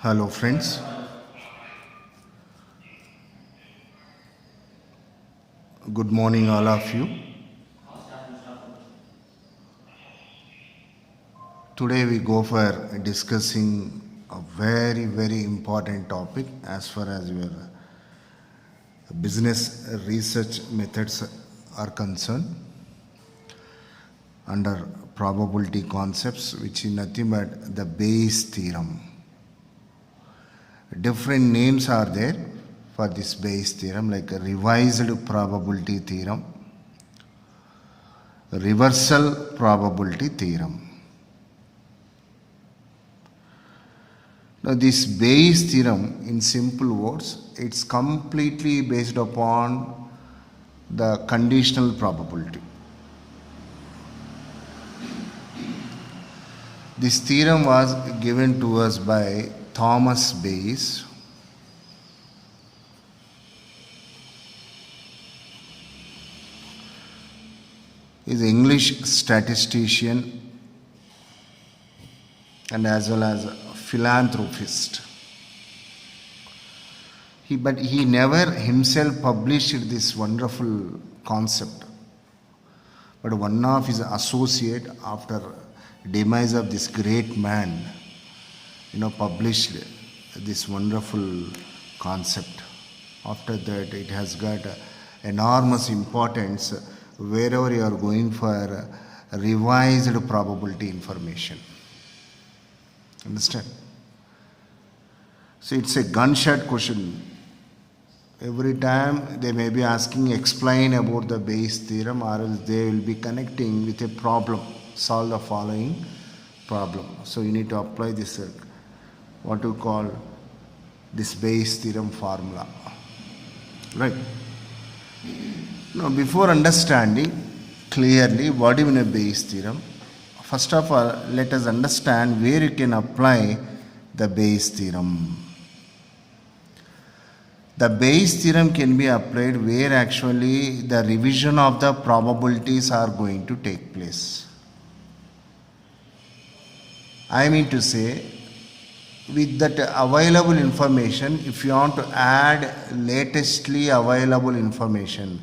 Hello, friends. Good morning, all of you. Today, we go for discussing a very, very important topic as far as your business research methods are concerned under probability concepts, which is nothing but the Bayes theorem. Different names are there for this Bayes theorem, like a revised probability theorem, reversal probability theorem. Now, this Bayes theorem, in simple words, it's completely based upon the conditional probability. This theorem was given to us by Thomas Bayes. He is an English statistician and as well as a philanthropist. But he never himself published this wonderful concept. But one of his associate, after demise of this great man, published this wonderful concept. After that, it has got enormous importance wherever you are going for revised probability information. Understand? So it's a gunshot question. Every time they may be asking, explain about the Bayes theorem, or else they will be connecting with a problem. Solve the following problem. So you need to apply this, what you call this Bayes theorem formula. Right? Now, before understanding clearly what is a Bayes theorem, first of all, let us understand where you can apply the Bayes theorem. The Bayes theorem can be applied where actually the revision of the probabilities are going to take place. I mean to say, with that available information, if you want to add latestly available information,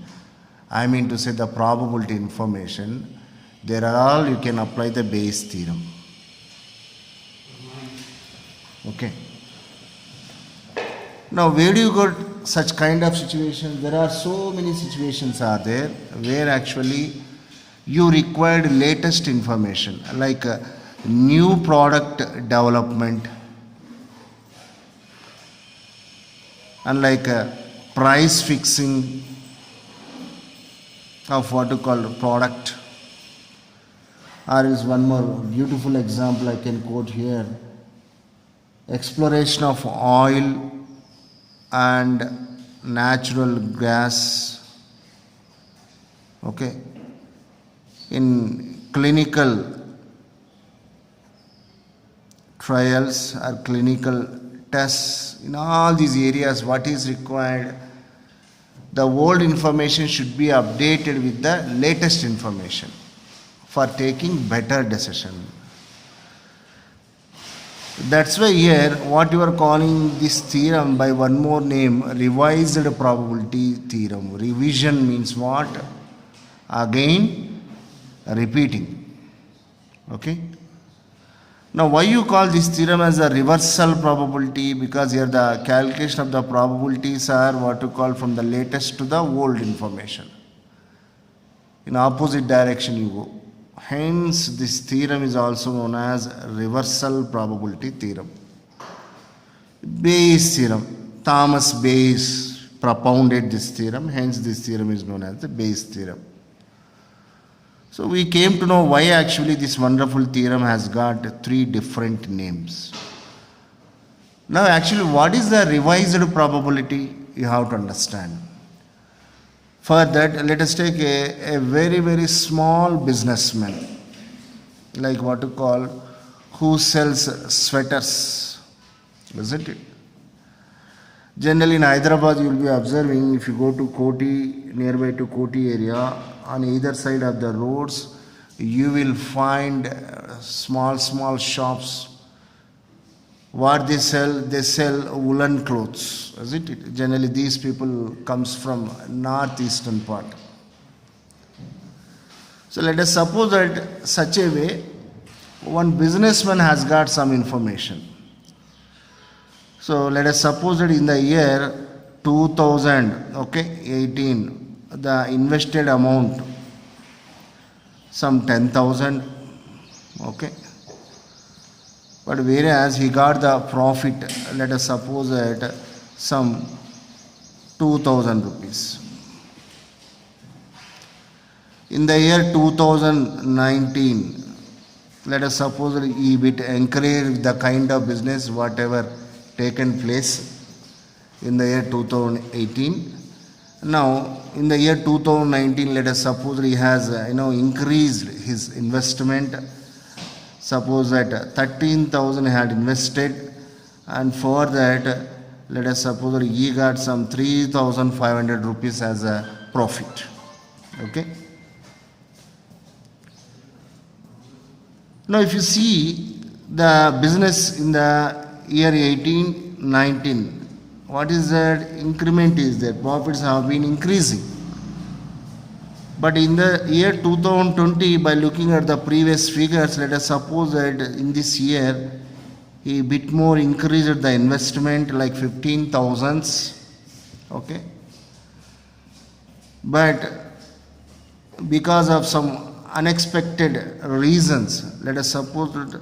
I mean to say the probability information, there are all you can apply the Bayes theorem. Okay. Now, where do you got such kind of situations? There are so many situations are there where actually you required latest information, like new product development, and like price fixing of what you call product. Or is one more beautiful example I can quote here: exploration of oil and natural gas, okay, in clinical trials or clinical tests. In all these areas, what is required? The old information should be updated with the latest information for taking better decision. That's why here what you are calling this theorem by one more name, revised probability theorem. Revision means what? Again repeating. Okay. Now, why you call this theorem as a reversal probability? Because here the calculation of the probabilities are what you call from the latest to the old information. In opposite direction you go. Hence, this theorem is also known as reversal probability theorem. Bayes theorem. Thomas Bayes propounded this theorem. Hence, this theorem is known as the Bayes theorem. So we came to know why actually this wonderful theorem has got three different names. Now actually what is the revised probability? You have to understand. For that, let us take a very, very small businessman, like what you call, who sells sweaters, isn't it? Generally in Hyderabad you will be observing, if you go to Koti, nearby to Koti area, on either side of the roads, you will find small shops What they sell woolen clothes, isn't it? Generally, these people comes from northeastern part. So let us suppose that such a way, one businessman has got some information. So let us suppose that in the year 2018, the invested amount some 10,000, okay. But whereas he got the profit, let us suppose that some 2,000 rupees. In the year 2019, let us suppose that he bit encourage the kind of business whatever taken place in the year 2018. Now, in the year 2019, let us suppose he has increased his investment. Suppose that 13,000 had invested, and for that, let us suppose that he got some 3,500 rupees as a profit. Okay. Now, if you see the business in the year 18-19, what is that increment is there? Profits have been increasing. But in the year 2020, by looking at the previous figures, let us suppose that in this year, he bit more increased the investment like 15,000. Okay. But because of some unexpected reasons, let us suppose that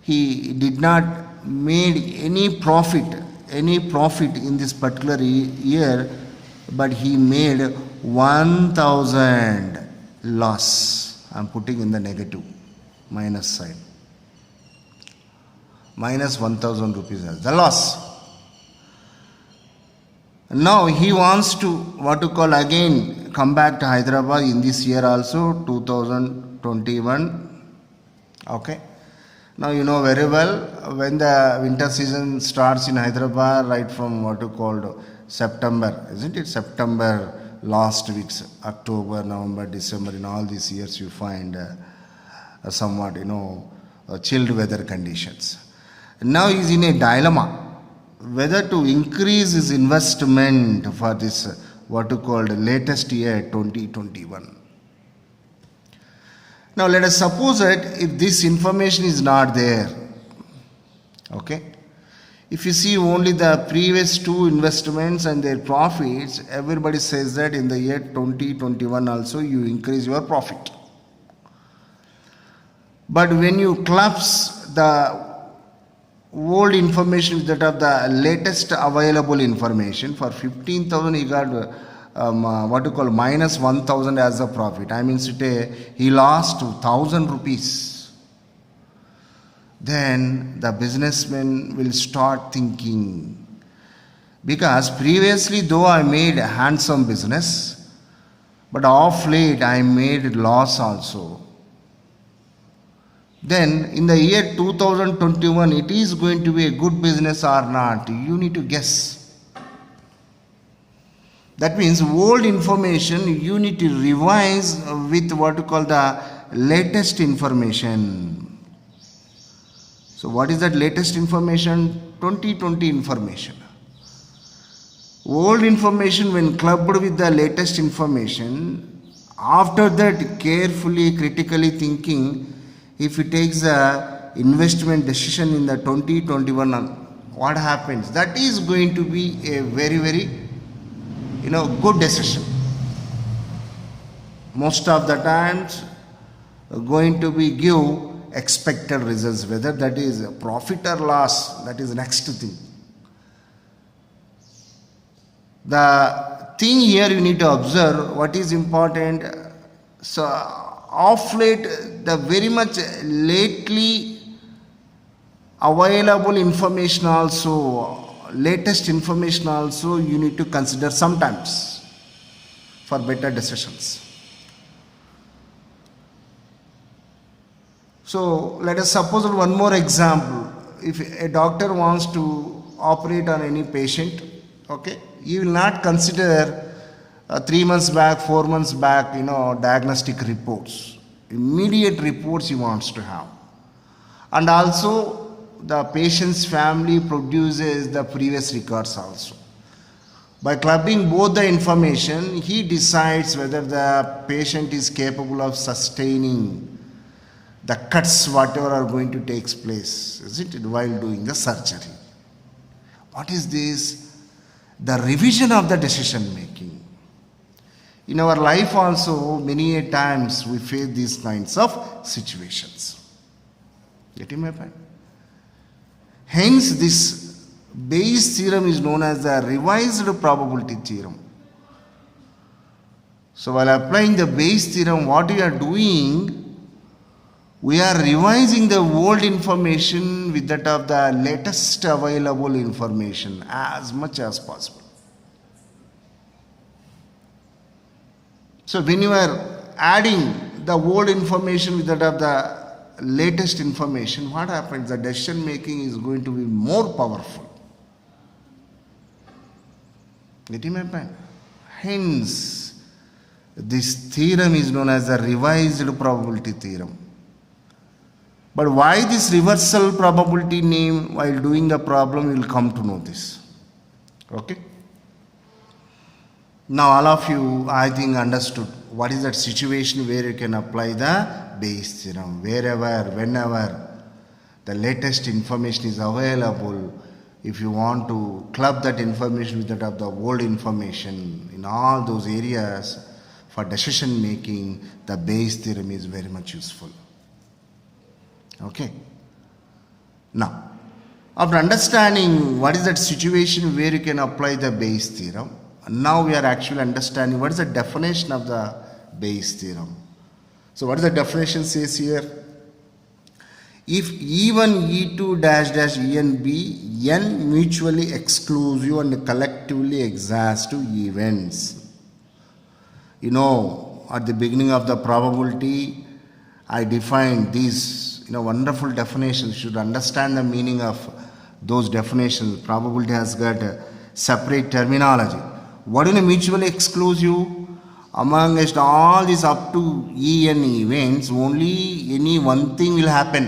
he did not made any profit in this particular year, but he made 1,000 loss. I am putting in the negative, minus sign. Minus 1,000 rupees as the loss. Now he wants to again come back to Hyderabad in this year also, 2021. Okay. Now you know very well when the winter season starts in Hyderabad, right from September, isn't it? September last weeks, October, November, December, in all these years you find somewhat chilled weather conditions. Now he is in a dilemma whether to increase his investment for this latest year 2021. Now let us suppose that if this information is not there, okay, if you see only the previous two investments and their profits, everybody says that in the year 2021 also you increase your profit. But when you collapse the old information with that of the latest available information, for 15,000 he got minus 1,000 as a profit. I mean, he lost 1,000 rupees. Then the businessman will start thinking, because previously though I made a handsome business, but of late I made loss also. Then in the year 2021, it is going to be a good business or not? You need to guess. That means old information you need to revise with the latest information. So what is that latest information? 2020 information. Old information when clubbed with the latest information, after that carefully, critically thinking, if he takes a investment decision in the 2021, what happens? That is going to be a very, very good decision. Most of the times going to be give expected results, whether that is profit or loss, that is next thing. The thing here you need to observe what is important. So of late, the very much lately available information also, latest information also you need to consider sometimes for better decisions. So let us suppose one more example. If a doctor wants to operate on any patient, okay, he will not consider 3 months back, 4 months back, diagnostic reports. Immediate reports he wants to have. And also the patient's family produces the previous records also. By clubbing both the information, he decides whether the patient is capable of sustaining the cuts whatever are going to take place, isn't it, while doing the surgery. What is this? The revision of the decision making. In our life also, many a times we face these kinds of situations. Getting my point? Hence, this Bayes' theorem is known as the revised probability theorem. So, while applying the Bayes' theorem, what we are doing, we are revising the old information with that of the latest available information as much as possible. So, when you are adding the old information with that of the latest information, what happens? The decision making is going to be more powerful. Getting my point? Hence, this theorem is known as the revised probability theorem. But why this reversal probability name? While doing the problem, you will come to know this. Okay? Now, all of you, I think, understood what is that situation where you can apply the Bayes' theorem. Wherever, whenever the latest information is available, if you want to club that information with that of the old information in all those areas for decision making, the Bayes' theorem is very much useful. Okay. Now, after understanding what is that situation where you can apply the Bayes' theorem, now we are actually understanding what is the definition of the Bayes' theorem. So, what is the definition says here? If E1, E2 dash dash E and B, N mutually exclusive and collectively exhaustive events. You know, at the beginning of the probability, I defined these, wonderful definitions. You should understand the meaning of those definitions. Probability has got a separate terminology. What is a mutually exclusive? Amongst all these up to En events, only any one thing will happen.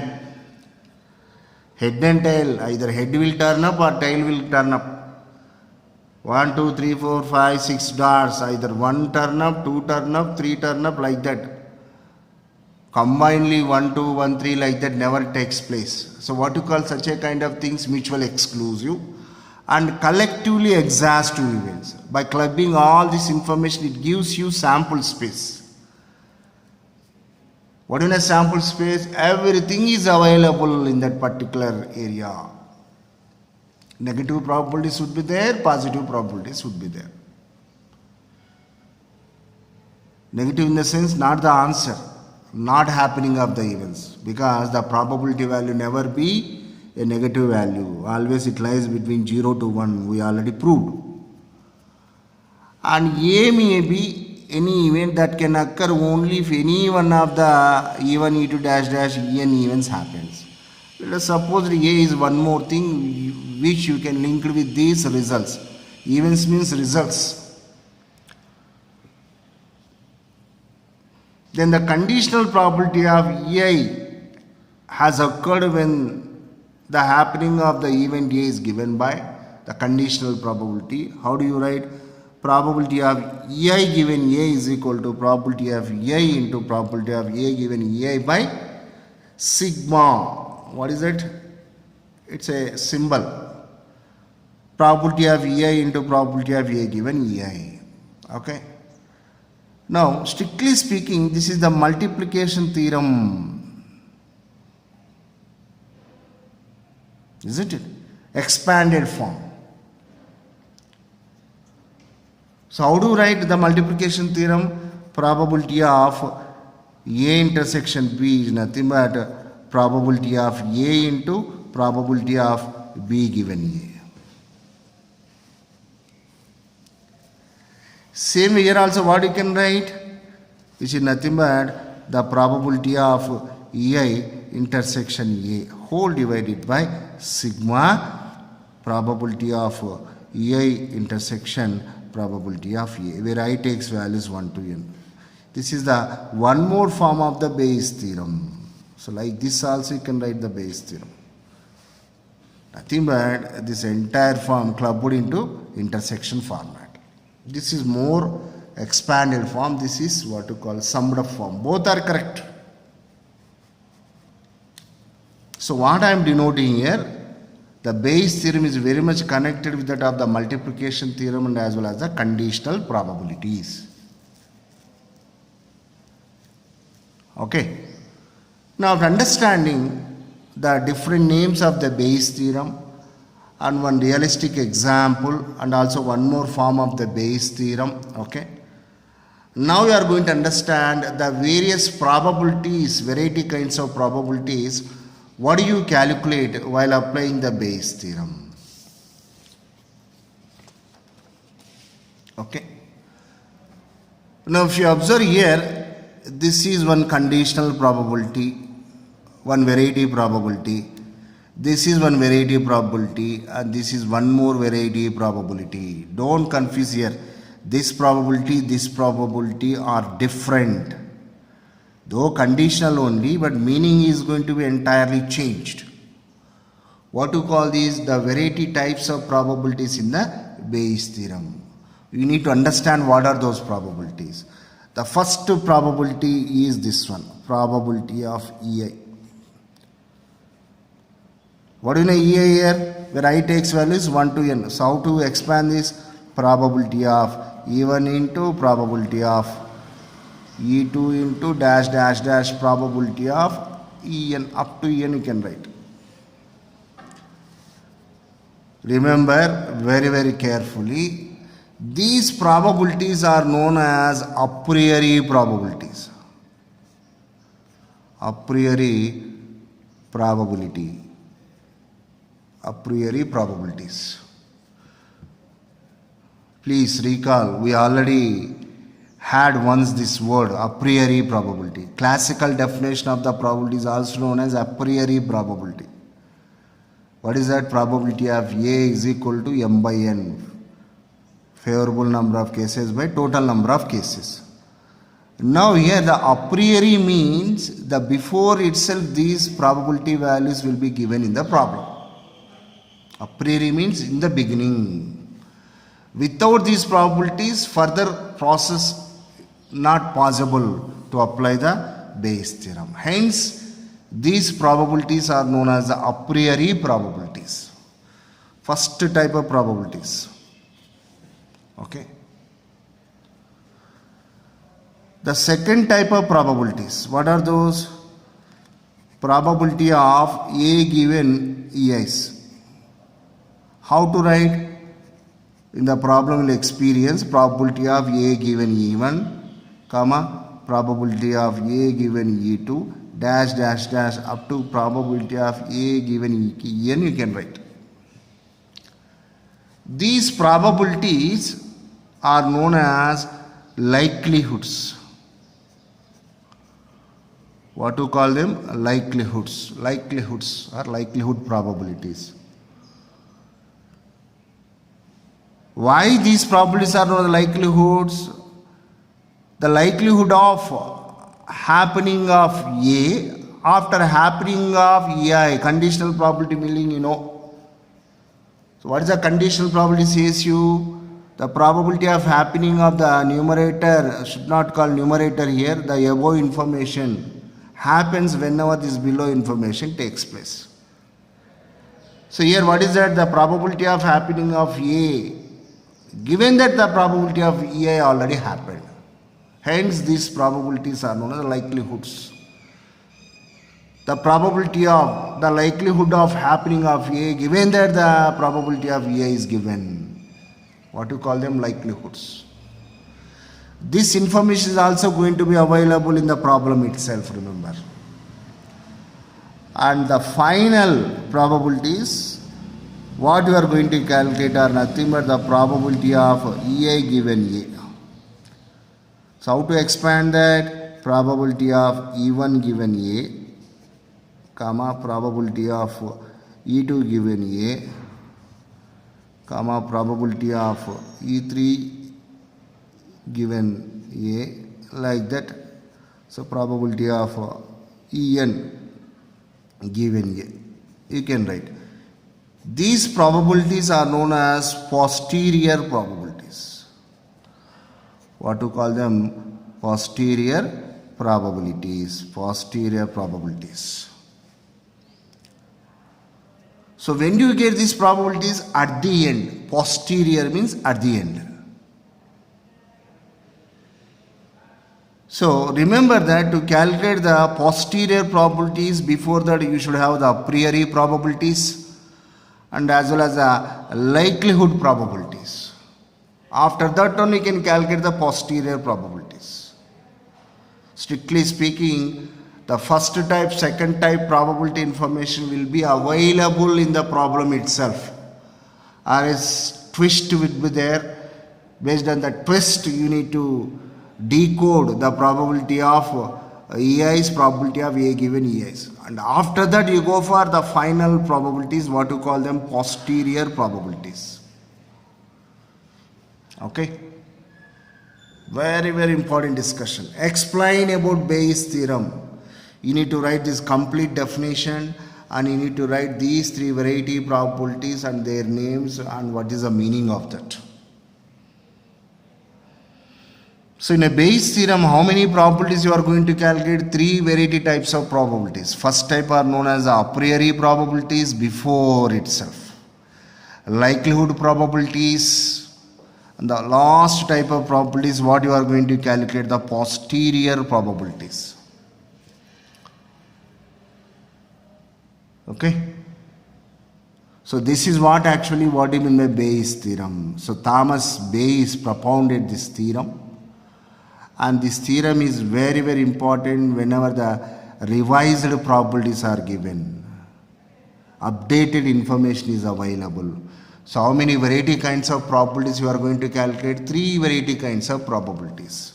Head and tail, either head will turn up or tail will turn up. 1, 2, 3, 4, 5, 6 dots, either 1 turn up, 2 turn up, 3 turn up, like that. Combinedly 1, 2, 1, 3, like that never takes place. So what you call such a kind of things? Mutual exclusive and collectively exhaustive events. By clubbing all this information, it gives you sample space. What is a sample space? Everything is available in that particular area. Negative probabilities would be there, positive probabilities would be there. Negative in the sense, not the answer, not happening of the events, because the probability value never be a negative value. Always it lies between 0 to 1. We already proved. And A may be any event that can occur only if any one of the E1, E2 dash dash En events happens. Let us suppose A is one more thing which you can link with these results. Events means results. Then the conditional probability of EI has occurred when the happening of the event A is given by the conditional probability. How do you write? Probability of EI given A is equal to probability of EI into probability of A given EI by sigma. What is it? It's a symbol. Probability of EI into probability of A given EI. Okay. Now, strictly speaking, this is the multiplication theorem. Isn't it? Expanded form. So, how do you write the multiplication theorem? Probability of A intersection B is nothing but probability of A into probability of B given A. Same here also what you can write, which is nothing but the probability of EI intersection A whole divided by sigma probability of EI intersection probability of A, where I takes values 1 to n. This is the one more form of the Bayes' theorem. So like this also you can write the Bayes' theorem. Nothing but this entire form clubbed into intersection format. This is more expanded form. This is what you call summed up form. Both are correct. So what I am denoting here, the Bayes theorem is very much connected with that of the multiplication theorem and as well as the conditional probabilities. Okay. Now, after understanding the different names of the Bayes theorem and one realistic example and also one more form of the Bayes theorem, okay. Now you are going to understand the various probabilities, variety kinds of probabilities. What do you calculate while applying the Bayes theorem? Okay. Now, if you observe here, this is one conditional probability, one variety probability. This is one variety probability and this is one more variety probability. Don't confuse here. This probability are different. Though conditional only, but meaning is going to be entirely changed. What to call these? The variety types of probabilities in the Bayes theorem. You need to understand what are those probabilities. The first probability is this one, probability of EI. What do you know EI here? Where I takes values 1 to n. So how to expand this? Probability of E1 into probability of E2 into dash dash dash probability of En. Up to En you can write. Remember very carefully, these probabilities are known as a priori probabilities. A priori probability. A priori probabilities. Please recall, we already had once this word, a priori probability. Classical definition of the probability is also known as a priori probability. What is that? Probability of A is equal to m by n. Favorable number of cases by total number of cases. Now here the a priori means the before itself these probability values will be given in the problem. A priori means in the beginning. Without these probabilities, further process not possible to apply the Bayes theorem. Hence, these probabilities are known as the a priori probabilities. First type of probabilities. Okay. The second type of probabilities. What are those? Probability of A given EIs. How to write? In the problem will experience probability of A given E1, comma, probability of A given E2, dash dash dash up to probability of A given En you can write. These probabilities are known as likelihoods. What to call them? Likelihoods. Likelihoods or likelihood probabilities. Why these probabilities are known as likelihoods? The likelihood of happening of A after happening of EI, conditional probability meaning you know. So what is the conditional probability says you? The probability of happening of the numerator, should not call numerator here, the above information happens whenever this below information takes place. So here what is that? The probability of happening of A, given that the probability of EI already happened. Hence these probabilities are known as likelihoods. The probability of the likelihood of happening of A, given that the probability of EI is given. What you call them? Likelihoods. This information is also going to be available in the problem itself, remember. And the final probabilities, what you are going to calculate are nothing but the probability of EI given A. So how to expand that? Probability of E1 given A, comma, probability of E2 given A, comma, probability of E3 given A, like that. So probability of En given A, you can write. These probabilities are known as posterior probabilities. What to call them? Posterior probabilities. Posterior probabilities. So when do you get these probabilities? At the end. Posterior means at the end. So remember that to calculate the posterior probabilities, before that you should have the a priori probabilities and as well as the likelihood probabilities. After that only you can calculate the posterior probabilities. Strictly speaking, the first type, second type probability information will be available in the problem itself. Or its twist will be there. Based on the twist, you need to decode the probability of EIs, probability of A given EIs. And after that, you go for the final probabilities, what you call them, posterior probabilities. Okay. Very, very important discussion. Explain about Bayes' theorem. You need to write this complete definition and you need to write these three variety probabilities and their names and what is the meaning of that. So in a Bayes' theorem, how many probabilities you are going to calculate? Three variety types of probabilities. First type are known as a priori probabilities before itself. Likelihood probabilities. And the last type of probabilities, what you are going to calculate, the posterior probabilities. Okay. So this is what you mean by Bayes' theorem. So Thomas Bayes propounded this theorem. And this theorem is very, very important whenever the revised probabilities are given. Updated information is available. So how many variety kinds of probabilities you are going to calculate? Three variety kinds of probabilities.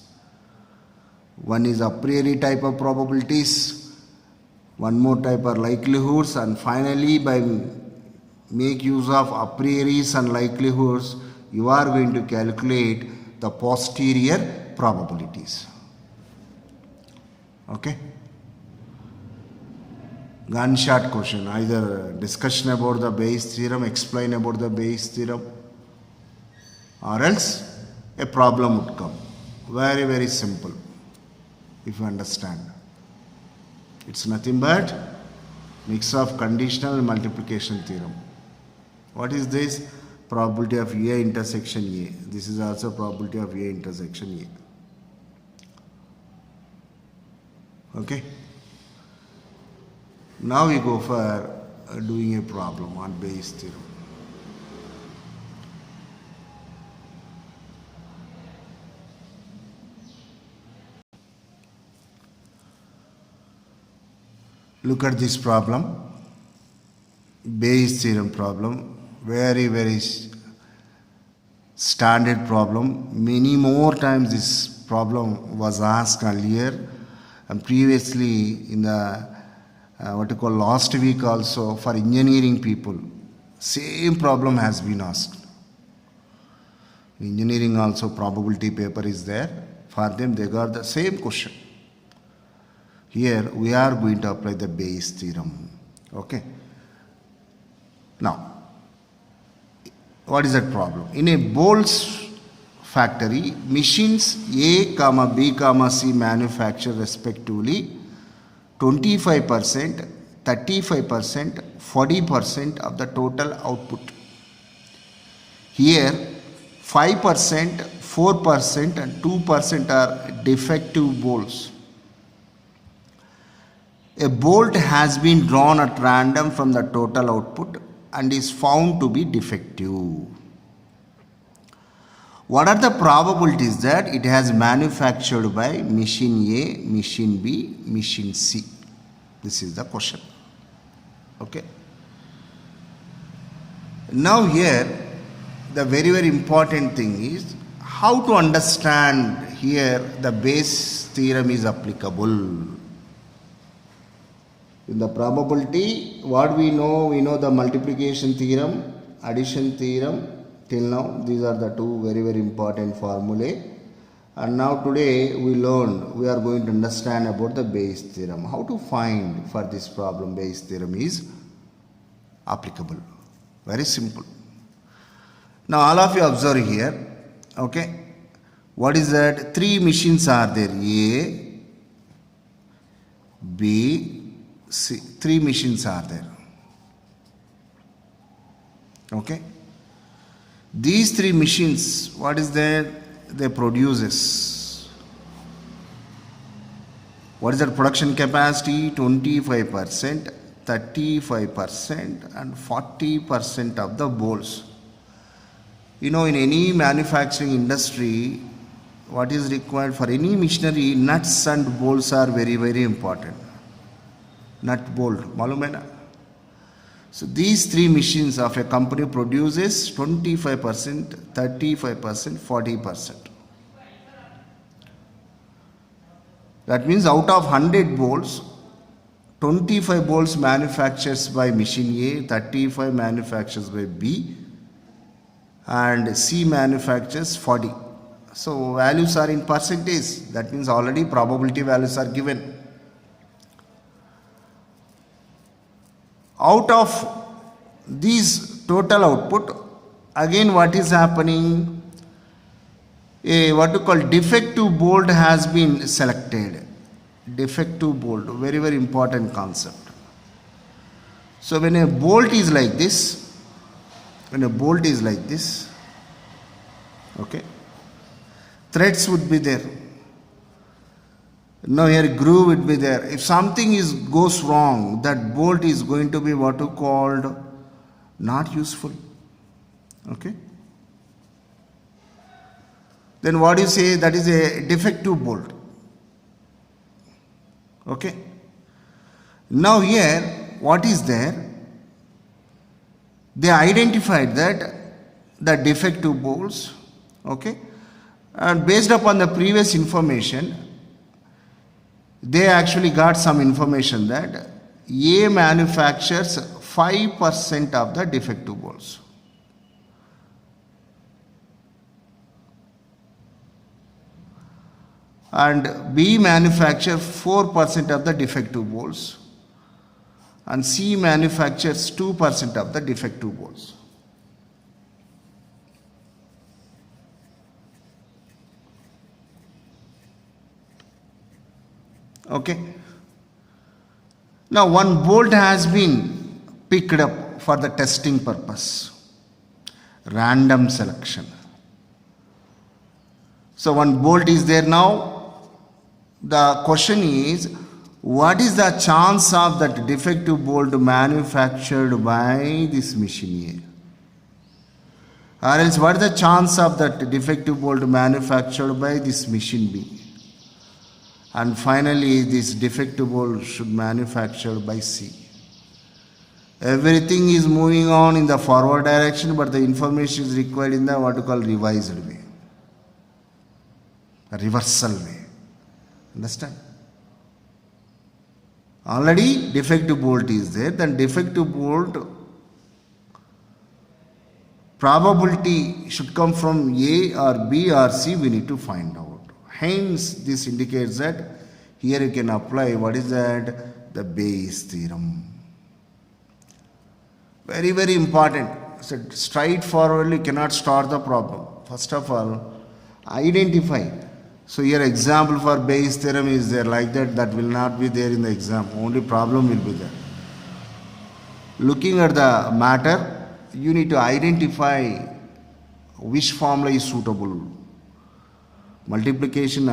One is a priori type of probabilities. One more type are likelihoods, and finally by make use of a prioris and likelihoods, you are going to calculate the posterior probabilities. Okay. Gunshot question, either discussion about the Bayes' theorem, explain about the Bayes' theorem, or else a problem would come. Very, very simple, if you understand. It's nothing but mix of conditional and multiplication theorem. What is this? Probability of A intersection A. This is also probability of A intersection A. Okay. Now we go for doing a problem on Bayes' theorem. Look at this problem, Bayes' theorem problem, very, very standard problem. Many more times this problem was asked earlier and previously in the last week also for engineering people. Same problem has been asked. Engineering also probability paper is there. For them they got the same question. Here we are going to apply the Bayes' theorem. Okay. Now, what is that problem? In a Bolt's factory, machines A, B, C manufacture respectively 25%, 35%, 40% of the total output. Here 5%, 4% and 2% are defective bolts. A bolt has been drawn at random from the total output and is found to be defective. What are the probabilities that it has manufactured by machine A, machine B, machine C? This is the question. Okay. Now here the very, very important thing is how to understand here the Bayes' theorem is applicable. In the probability, what we know the multiplication theorem, addition theorem. Till now, these are the two very, very important formulae. And now today we are going to understand about the Bayes' theorem. How to find for this problem Bayes' theorem is applicable. Very simple. Now all of you observe here. Okay. What is that? Three machines are there. A, B, C. Three machines are there. Okay. These three machines, what is that? They produces. What is that production capacity? 25%, 35% and 40% of the bolts. You know, in any manufacturing industry, what is required for any machinery, nuts and bolts are very, very important. Nut, bolt, malum hai na? So these three machines of a company produces 25%, 35%, 40%. That means out of 100 bolts, 25 bolts manufactured by machine A, 35 manufactured by B, and C manufactures 40. So values are in percentage. That means already probability values are given. Out of these total output, again what is happening? What you call defective bolt has been selected. Defective bolt, very, very important concept. So when a bolt is like this, okay, threads would be there. Now here groove would be there. If something goes wrong, that bolt is going to be what you called not useful. Okay. Then what do you say? That is a defective bolt. Okay. Now here, what is there? They identified that the defective bolts. Okay. And based upon the previous information, they actually got some information that A manufactures 5% of the defective bolts. And B manufactures 4% of the defective bolts. And C manufactures 2% of the defective bolts. Okay. Now one bolt has been picked up for the testing purpose. Random selection. So one bolt is there now. The question is, what is the chance of that defective bolt manufactured by this machine A? Or else what is the chance of that defective bolt manufactured by this machine B? And finally, this defective bolt should manufactured by C. Everything is moving on in the forward direction, but the information is required in the what you call revised way, a reversal way. Understand? Already defective bolt is there, then defective bolt probability should come from A or B or C, we need to find out. Hence, this indicates that here you can apply what is that? The Bayes theorem. Very, very important. So straightforwardly cannot start the problem. First of all, identify. So here example for Bayes theorem is there like that. That will not be there in the exam. Only problem will be there. Looking at the matter, you need to identify which formula is suitable. Multiplication